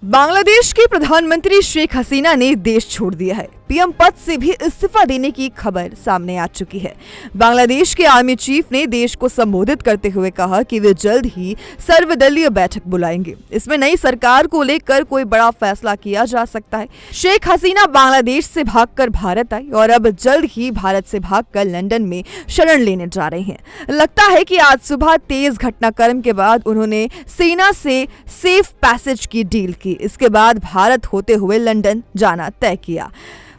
बांग्लादेश की प्रधानमंत्री शेख हसीना ने देश छोड़ दिया है। पीएम पद से भी इस्तीफा देने की खबर सामने आ चुकी है। बांग्लादेश के आर्मी चीफ ने देश को संबोधित करते हुए कहा कि वे जल्द ही सर्वदलीय बैठक बुलाएंगे। इसमें नई सरकार को लेकर कोई बड़ा फैसला किया जा सकता है। शेख हसीना बांग्लादेश से भागकर भारत आई और अब जल्द ही भारत से भागकर लंदन में शरण लेने जा रहे हैं। लगता है कि आज सुबह तेज घटनाक्रम के बाद उन्होंने सेना से सेफ पैसेज की डील की। इसके बाद भारत होते हुए लंदन जाना तय किया।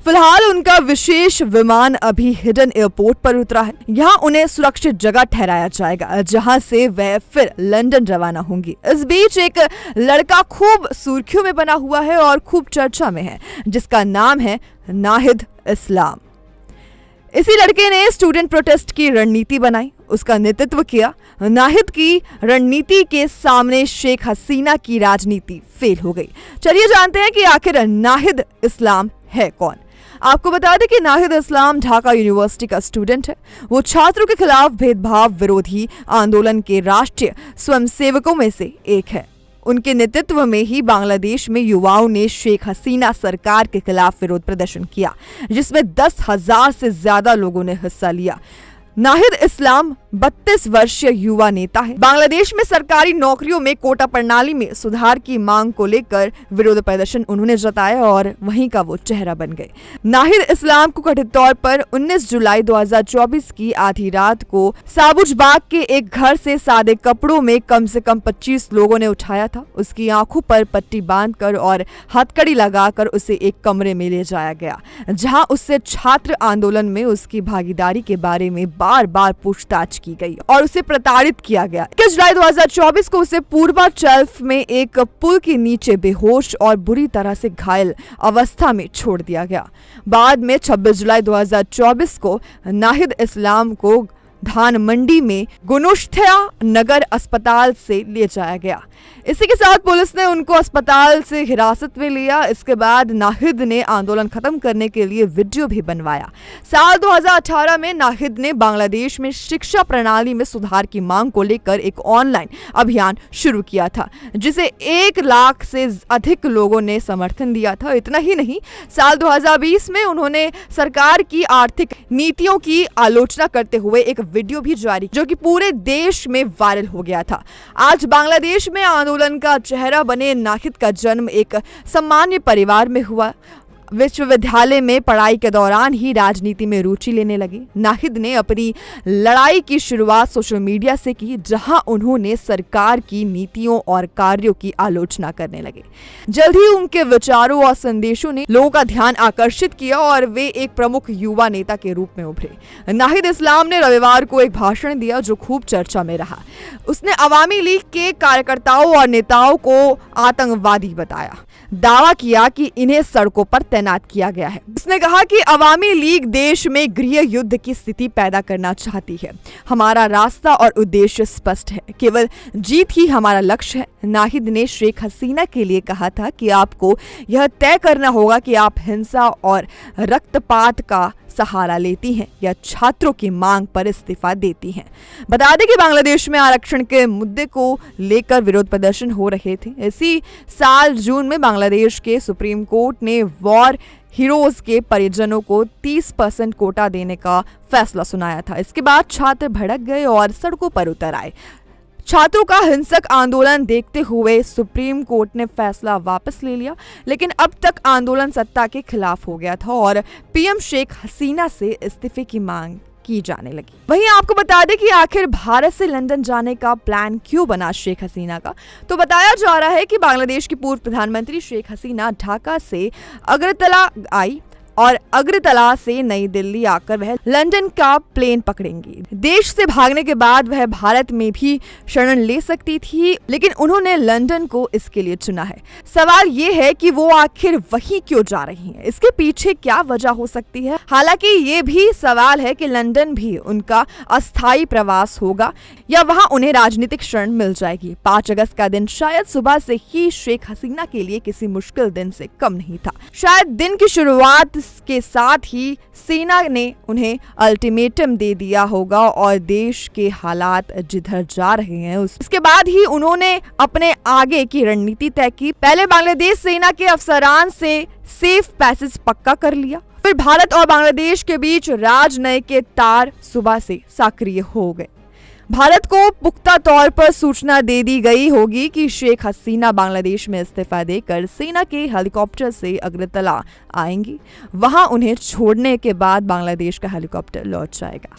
फिलहाल उनका विशेष विमान अभी हिडन एयरपोर्ट पर उतरा है। यहाँ उन्हें सुरक्षित जगह ठहराया जाएगा, जहाँ से वह फिर लंदन रवाना होंगी। इस बीच एक लड़का खूब सुर्खियों में बना हुआ है और खूब चर्चा में है, जिसका नाम है नाहिद इस्लाम। इसी लड़के ने स्टूडेंट प्रोटेस्ट की रणनीति बनाई, उसका नेतृत्व किया। नाहिद की रणनीति के सामने शेख हसीना की राजनीति फेल हो गई। चलिए जानते हैं कि आखिर नाहिद इस्लाम है कौन। आपको बता दें कि नाहिद इस्लाम ढाका यूनिवर्सिटी का स्टूडेंट है। वो छात्रों के खिलाफ भेदभाव विरोधी आंदोलन के राष्ट्रीय स्वयंसेवकों में से एक है। उनके नेतृत्व में ही बांग्लादेश में युवाओं ने शेख हसीना सरकार के खिलाफ विरोध प्रदर्शन किया, जिसमें 10,000 से ज्यादा लोगों ने हिस्सा लिया। नाहिद इस्लाम 32 वर्षीय युवा नेता है। बांग्लादेश में सरकारी नौकरियों में कोटा प्रणाली में सुधार की मांग को लेकर विरोध प्रदर्शन उन्होंने जताया और वहीं का वो चेहरा बन गए। नाहिद इस्लाम को कथित तौर पर 19 जुलाई 2024 की आधी रात को साबुजबाग के एक घर से सादे कपड़ों में कम से कम 25 लोगों ने उठाया था। उसकी आंखों पर पट्टी बांधकर और हथकड़ी लगाकर उसे एक कमरे में ले जाया गया, जहां उससे छात्र आंदोलन में उसकी भागीदारी के बारे में बार बार पूछताछ की गई और उसे प्रताड़ित किया गया। 21 जुलाई 2024 को उसे पूर्वांचल में एक पुल के नीचे बेहोश और बुरी तरह से घायल अवस्था में छोड़ दिया गया। बाद में 26 जुलाई 2024 को नाहिद इस्लाम को धान मंडी में गुनुश्त्या नगर अस्पताल से ले जाया गया। इसी के साथ पुलिस ने उनको अस्पताल से हिरासत में लिया। इसके बाद नाहिद ने आंदोलन खत्म करने के लिए वीडियो भी बनवाया। साल 2018 में नाहिद ने बांग्लादेश में शिक्षा प्रणाली में सुधार की मांग को लेकर एक ऑनलाइन अभियान शुरू किया था, जिसे 1 लाख से अधिक लोगों ने समर्थन दिया था। इतना ही नहीं, साल 2020 में उन्होंने सरकार की आर्थिक नीतियों की आलोचना करते हुए एक वीडियो भी जारी, जो कि पूरे देश में वायरल हो गया था। आज बांग्लादेश में आंदोलन का चेहरा बने नाहिद का जन्म एक सामान्य परिवार में हुआ। विश्वविद्यालय में पढ़ाई के दौरान ही राजनीति में रुचि लेने लगे। नाहिद ने अपनी लड़ाई की शुरुआत सोशल मीडिया से की, जहां उन्होंने सरकार की नीतियों और कार्यों की आलोचना करने लगे। जल्द ही उनके विचारों और संदेशों ने लोगों का ध्यान आकर्षित किया और वे एक प्रमुख युवा नेता के रूप में उभरे। नाहिद इस्लाम ने रविवार को एक भाषण दिया, जो खूब चर्चा में रहा। उसने अवामी लीग के कार्यकर्ताओं और नेताओं को आतंकवादी बताया, दावा किया कि इन्हें सड़कों पर तैनात किया गया है। उसने कहा कि अवामी लीग देश में गृह युद्ध की स्थिति पैदा करना चाहती है। हमारा रास्ता और उद्देश्य स्पष्ट है, केवल जीत ही हमारा लक्ष्य है। नाहिद ने शेख हसीना के लिए कहा था कि आपको यह तय करना होगा कि आप हिंसा और रक्तपात का सहारा लेती हैं या छात्रों की मांग पर इस्तीफा देती हैं। बता दें कि बांग्लादेश में आरक्षण के मुद्दे को लेकर विरोध प्रदर्शन हो रहे थे। इसी साल जून में बांग्लादेश के सुप्रीम कोर्ट ने वॉर हीरोज के परिजनों को 30% कोटा देने का फैसला सुनाया था। इसके बाद छात्र भड़क गए और सड़कों पर उतर आए। छात्रों का हिंसक आंदोलन देखते हुए सुप्रीम कोर्ट ने फैसला वापस ले लिया, लेकिन अब तक आंदोलन सत्ता के खिलाफ हो गया था और पीएम शेख हसीना से इस्तीफे की मांग की जाने लगी। वहीं आपको बता दें कि आखिर भारत से लंदन जाने का प्लान क्यों बना शेख हसीना का। तो बताया जा रहा है कि बांग्लादेश की पूर्व प्रधानमंत्री शेख हसीना ढाका से अगरतला आई और अगरतला से नई दिल्ली आकर वह लंदन का प्लेन पकड़ेंगी। देश से भागने के बाद वह भारत में भी शरण ले सकती थी, लेकिन उन्होंने लंदन को इसके लिए चुना है। सवाल ये है कि वो आखिर वहीं क्यों जा रही हैं? इसके पीछे क्या वजह हो सकती है? हालांकि ये भी सवाल है कि लंदन भी उनका अस्थायी प्रवास होगा या वहां उन्हें राजनीतिक शरण मिल जाएगी। 5 अगस्त का दिन शायद सुबह से ही शेख हसीना के लिए किसी मुश्किल दिन से कम नहीं था। शायद दिन की शुरुआत इसके साथ ही सेना ने उन्हें अल्टीमेटम दे दिया होगा और देश के हालात जिधर जा रहे हैं उसके बाद ही उन्होंने अपने आगे की रणनीति तय की। पहले बांग्लादेश सेना के अफसरान से सेफ पैसेज पक्का कर लिया, फिर भारत और बांग्लादेश के बीच राजनयिक के तार सुबह से सक्रिय हो गए। भारत को पुख्ता तौर पर सूचना दे दी गई होगी कि शेख हसीना बांग्लादेश में इस्तीफा देकर सेना के हेलीकॉप्टर से अगरतला आएंगी। वहां उन्हें छोड़ने के बाद बांग्लादेश का हेलीकॉप्टर लौट जाएगा।